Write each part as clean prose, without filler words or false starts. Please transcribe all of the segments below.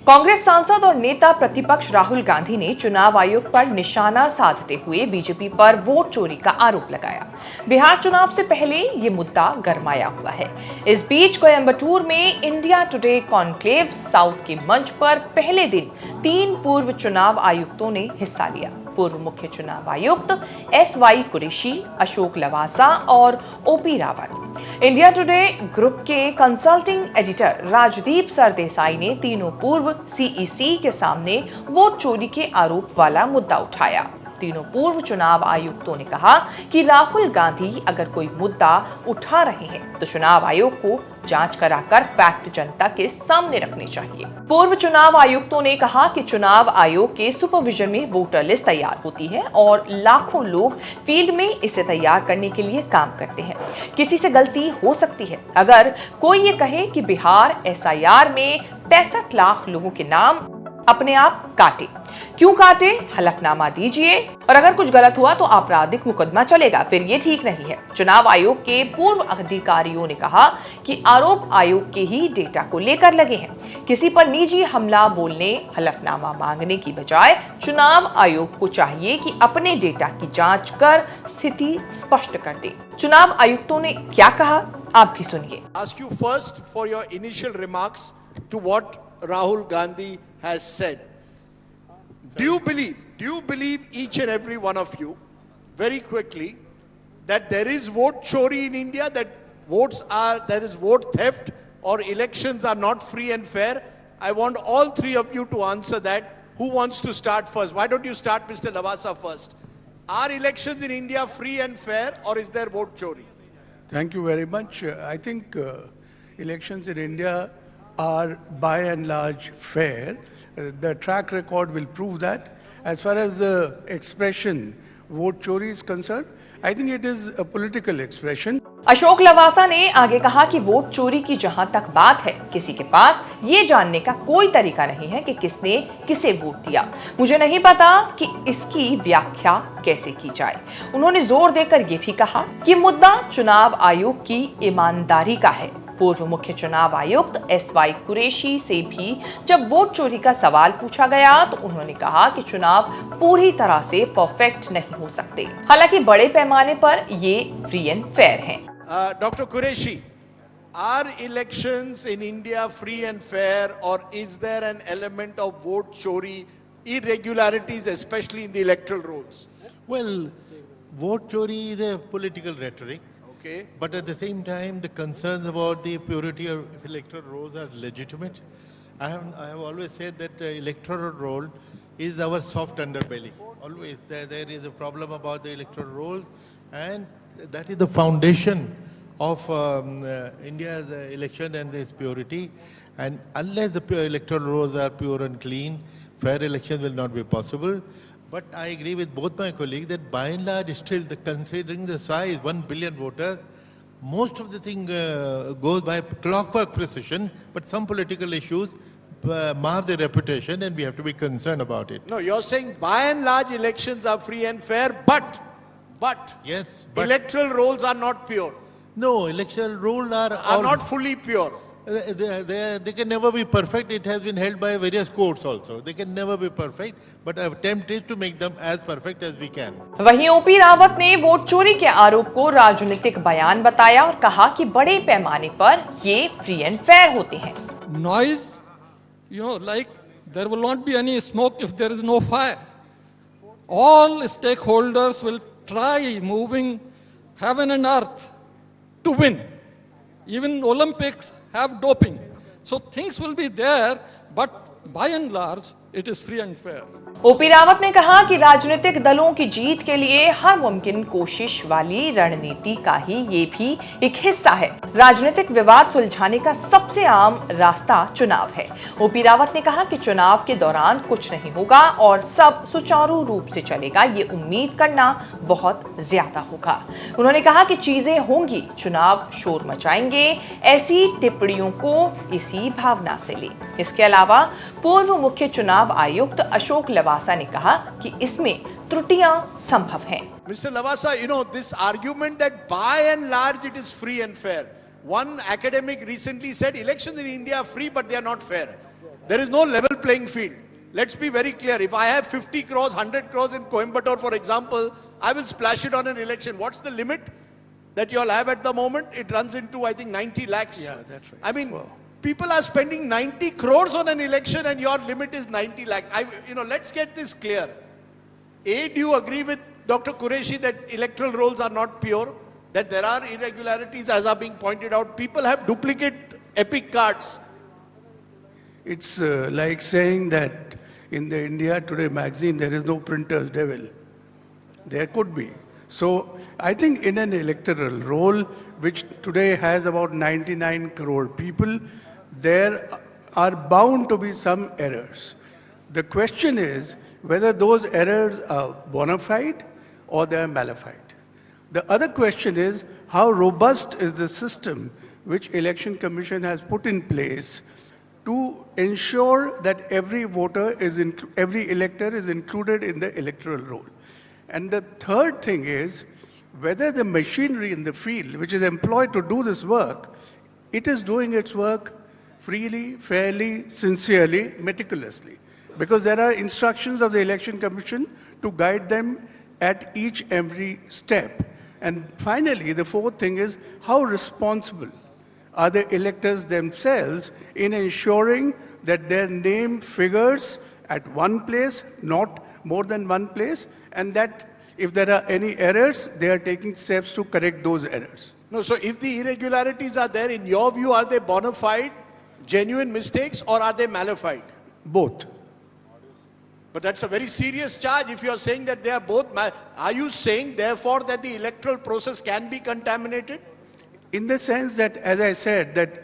कांग्रेस सांसद और नेता प्रतिपक्ष राहुल गांधी ने चुनाव आयोग पर निशाना साधते हुए बीजेपी पर वोट चोरी का आरोप लगाया। बिहार चुनाव से पहले ये मुद्दा गरमाया हुआ है। इस बीच कोयंबटूर में इंडिया टुडे कॉन्क्लेव साउथ के मंच पर पहले दिन 3 पूर्व चुनाव आयुक्तों ने हिस्सा लिया। पूर्व मुख्य चुनाव आयुक्त SY कुरैशी, अशोक लवासा और OP Rawat. India today group के कंसल्टिंग एडिटर राजदीप सरदेसाई ने तीनों पूर्व CEC के सामने वोट चोरी के आरोप वाला मुद्दा उठाया। तीनों पूर्व चुनाव आयुक्तों ने कहा कि राहुल गांधी अगर कोई मुद्दा उठा रहे हैं तो चुनाव आयोग को जांच कराकर फैक्ट जनता के सामने रखने चाहिए। पूर्व चुनाव आयुक्तों ने कहा कि चुनाव आयोग के सुपरविजन में वोटर लिस्ट तैयार होती है और लाखों लोग फील्ड में इसे तैयार करने के लिए काम करते हैं। किसी से गलती हो सकती है। अगर कोई ये कहे कि बिहार SIR में 65 लाख लोगों के नाम अपने आप काटे, क्यों काटे? हलफनामा दीजिए और अगर कुछ गलत हुआ तो आपराधिक मुकदमा चलेगा, फिर ये ठीक नहीं है। चुनाव आयोग के पूर्व अधिकारियों ने कहा कि आरोप आयोग के ही डेटा को लेकर लगे हैं। किसी पर निजी हमला बोलने, हलफनामा मांगने की बजाय चुनाव आयोग को चाहिए कि अपने डेटा की जांच कर स्थिति स्पष्ट कर दे। चुनाव आयुक्तों ने क्या कहा, आप भी सुनिए। Ask you first for your initial remarks to what Rahul Gandhi has said. Do you believe each and every one of you, very quickly, that there is vote chori in India, that there is vote theft or elections are not free and fair? I want all three of you to answer that. Who wants to start first? Why don't you start, Mr. Lavasa, first? Are elections in India free and fair, or is there vote chori? Thank you very much. I think elections in India are by and large fair. The track record will prove that. As far as the expression vote chori is concerned, I think it is a political expression. Ashok Lavasa ने आगे कहा कि vote चोरी की जहां तक बात है, किसी के पास ये जानने का कोई तरीका नहीं है कि किसने किसे वोट दिया। मुझे नहीं पता कि इसकी व्याख्या कैसे की जाए। उन्होंने जोर देकर ये भी कहा कि मुद्दा चुनाव आयोग की ईमानदारी का है। पूर्व मुख्य चुनाव आयुक्त SY कुरैशी से भी जब वोट चोरी का सवाल पूछा गया तो उन्होंने कहा कि चुनाव पूरी तरह से परफेक्ट नहीं हो सकते, हालांकि बड़े पैमाने पर ये फ्री एंड फेयर हैं। Dr. Qureshi, are elections in India free and fair, or is there an element of vote chori, irregularities, especially in the electoral rolls? Well, vote chori is a political rhetoric. Okay. But at the same time, the concerns about the purity of electoral rolls are legitimate. I have always said that electoral roll is our soft underbelly. Always there is a problem about the electoral rolls, and that is the foundation of India's election and its purity. And unless the electoral rolls are pure and clean, fair elections will not be possible. But I agree with both my colleagues that by and large, still, considering the size, 1 billion voters, most of the thing goes by clockwork precision, but some political issues mar the reputation, and we have to be concerned about it. No, you're saying by and large elections are free and fair, but yes, but electoral rolls are not pure. No, electoral rolls are not fully pure. They can never be perfect. It has been held by various courts also. They can never be perfect, but our attempt is to make them as perfect as we can. वहीं OP Rawat ने vote चोरी के आरोप को राजनीतिक बयान बताया और कहा कि बड़े पैमाने पर ये फ्री एंड फेयर होते हैं। Noise, like there will not be any smoke if there is no fire. All stakeholders will try moving heaven and earth to win. Even Olympics have doping. So things will be there, but by and large, it is free and fair. OP Rawat ने कहा कि राजनीतिक दलों की जीत के लिए हर मुमकिन कोशिश वाली रणनीति का ही ये भी एक हिस्सा है। राजनीतिक विवाद सुलझाने का सबसे आम रास्ता चुनाव है। OP रावत ने कहा कि चुनाव के दौरान कुछ नहीं होगा और सब सुचारू रूप से चलेगा, ये उम्मीद करना बहुत ज्यादा होगा। उन्होंने कहा कि चीजें होंगी, चुनाव शोर मचाएंगे, ऐसी टिप्पणियों को इसी भावना से ले। इसके अलावा पूर्व मुख्य चुनाव आयुक्त अशोक लवासा ने कहा कि इसमें त्रुटियां संभव हैं। Mr. Lavasa, this argument that by and large it is free and fair. One academic recently said elections in India are free, but they are not fair. There is no level playing field. Let's be very clear. If I have 50 crores, 100 crores in Coimbatore, for example, I will splash it on an election. What's the limit that you all have at the moment? It runs into, I think, 90 lakhs. Yeah, that's right. I mean, Wow. people are spending 90 crores on an election and your limit is 90 lakhs. Let's get this clear. A, do you agree with Dr. Qureshi that electoral rolls are not pure? That there are irregularities as are being pointed out? People have duplicate epic cards. It's like saying that in the India Today magazine there is no printer's devil. There could be. So I think in an electoral roll, which today has about 99 crore people, there are bound to be some errors. The question is whether those errors are bona fide or they are malified. The other question is how robust is the system which Election Commission has put in place to ensure that every every elector is included in the electoral roll. And the third thing is whether the machinery in the field which is employed to do this work, it is doing its work freely, fairly, sincerely, meticulously. Because there are instructions of the Election Commission to guide them at each every step. And finally, the fourth thing is how responsible are the electors themselves in ensuring that their name figures at one place, not more than one place, and that if there are any errors, they are taking steps to correct those errors. No, so if the irregularities are there, in your view, are they bona fide, genuine mistakes, or are they malified? Both. But that's a very serious charge if you're saying that they are both. Are you saying, therefore, that the electoral process can be contaminated? In the sense that, as I said, that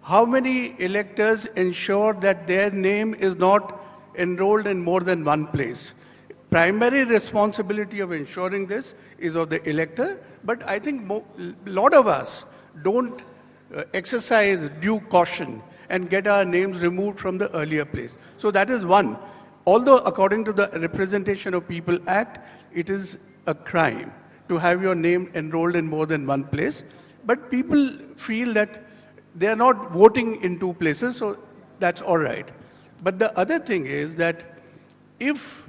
how many electors ensure that their name is not enrolled in more than one place? Primary responsibility of ensuring this is of the elector, but I think a lot of us don't exercise due caution and get our names removed from the earlier place. So that is one. Although according to the Representation of People Act, it is a crime to have your name enrolled in more than one place, but people feel that they are not voting in two places, so that's all right. But the other thing is that if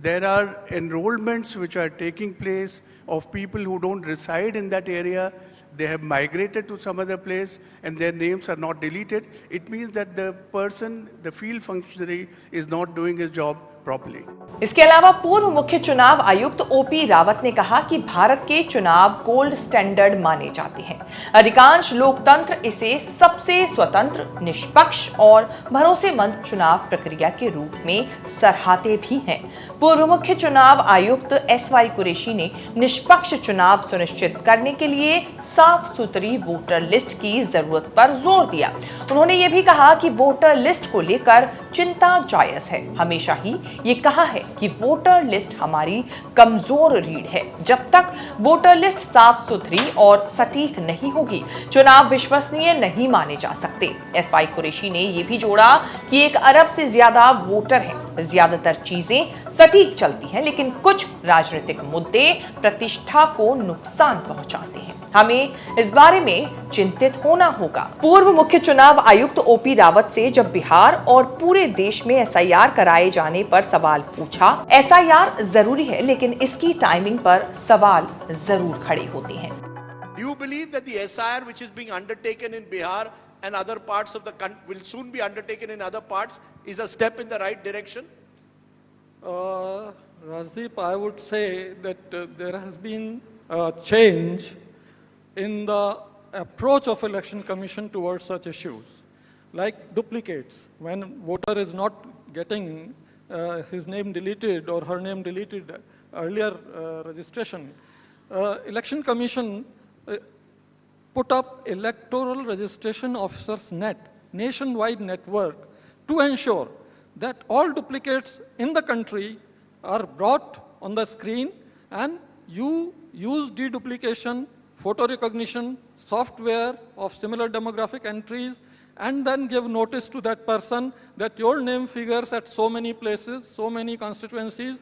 there are enrollments which are taking place of people who don't reside in that area, they have migrated to some other place and their names are not deleted, it means that the person, the field functionary, is not doing his job properly. इसके अलावा पूर्व मुख्य चुनाव आयुक्त OP Rawat ने कहा कि भारत के चुनाव गोल्ड स्टैंडर्ड माने जाते हैं। अधिकांश लोकतंत्र इसे सबसे स्वतंत्र, निष्पक्ष और भरोसेमंद चुनाव प्रक्रिया के रूप में सराहते भी हैं। पूर्व मुख्य चुनाव आयुक्त एसवाई कुरैशी ने निष्पक्ष चुनाव सुनिश्चित करने के लिए साफ सुथरी वोटर लिस्ट की जरूरत पर जोर दिया। उन्होंने ये भी कहा कि वोटर लिस्ट को लेकर चिंता जायज है। हमेशा ही ये कहा है कि वोटर लिस्ट हमारी कमजोर रीढ़ है। जब तक वोटर लिस्ट साफ सुथरी और सटीक नहीं होगी, चुनाव विश्वसनीय नहीं माने जा सकते। एसवाई कुरैशी ने यह भी जोड़ा कि 1 अरब से ज्यादा वोटर हैं। ज्यादातर चीजें सटीक चलती हैं, लेकिन कुछ राजनीतिक मुद्दे प्रतिष्ठा को नुकसान पहुंचाते हैं। हमें इस बारे में चिंतित होना होगा। पूर्व मुख्य चुनाव आयुक्त ओपी रावत से जब बिहार और पूरे देश में एसआईआर कराए जाने पर सवाल पूछा, एसआईआर जरूरी है, लेकिन इसकी टाइमिंग पर सवाल जरूर खड़े होते हैं। Do you believe that the SIR which is being undertaken in Bihar and other parts of the country will soon be undertaken in other parts is a step in the right direction? Rajdeep, I would say that there has been a change in the approach of Election Commission towards such issues, like duplicates. When voter is not getting his name deleted or her name deleted earlier registration, Election Commission put up Electoral Registration Officers Net, nationwide network, to ensure that all duplicates in the country are brought on the screen, and you use deduplication, photo recognition, software of similar demographic entries, and then give notice to that person that your name figures at so many places, so many constituencies.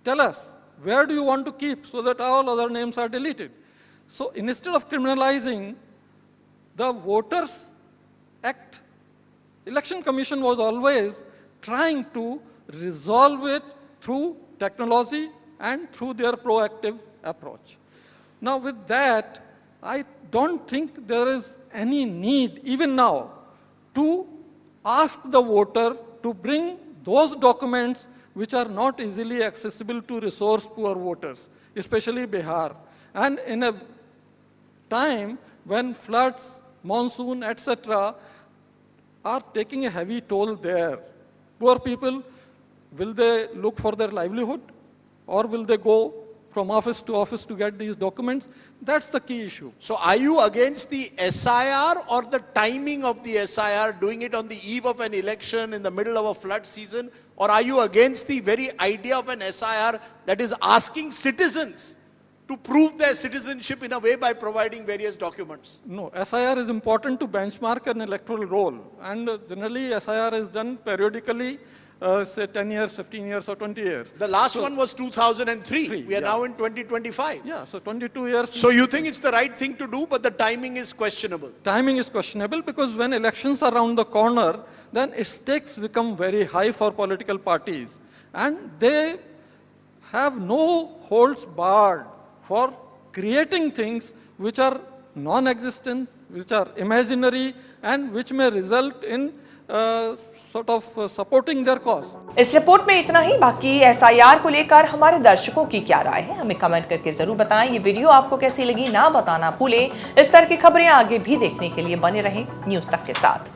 Tell us, where do you want to keep so that all other names are deleted? So instead of criminalizing, the Voters Act Election Commission was always trying to resolve it through technology and through their proactive approach. Now with that, I don't think there is any need, even now, to ask the voter to bring those documents which are not easily accessible to resource-poor voters, especially Bihar. And in a time when floods, monsoon, etc. are taking a heavy toll there, poor people, will they look for their livelihood? Or will they go from office to get these documents? That's the key issue. So are you against the SIR or the timing of the SIR, doing it on the eve of an election in the middle of a flood season? Or are you against the very idea of an SIR that is asking citizens to prove their citizenship in a way by providing various documents? No, SIR is important to benchmark an electoral roll. And generally SIR is done periodically, say 10 years, 15 years or 20 years. The last one was 2003. We are yeah. now in 2025. Yeah, so 22 years. So you think it's the right thing to do, but the timing is questionable? Timing is questionable because when elections are around the corner, then its stakes become very high for political parties. And they have no holds barred for creating things which are non-existent, which are imaginary, and which may result in sort of supporting their cause. इस report में इतना ही। बाकी SIR को लेकर हमारे दर्शकों की क्या राय है, हमें कमेंट करके जरूर बताएं। ये वीडियो आपको कैसी लगी ना बताना भूलें। इस तरह की खबरें आगे भी देखने के लिए बने रहें न्यूज़ तक के साथ।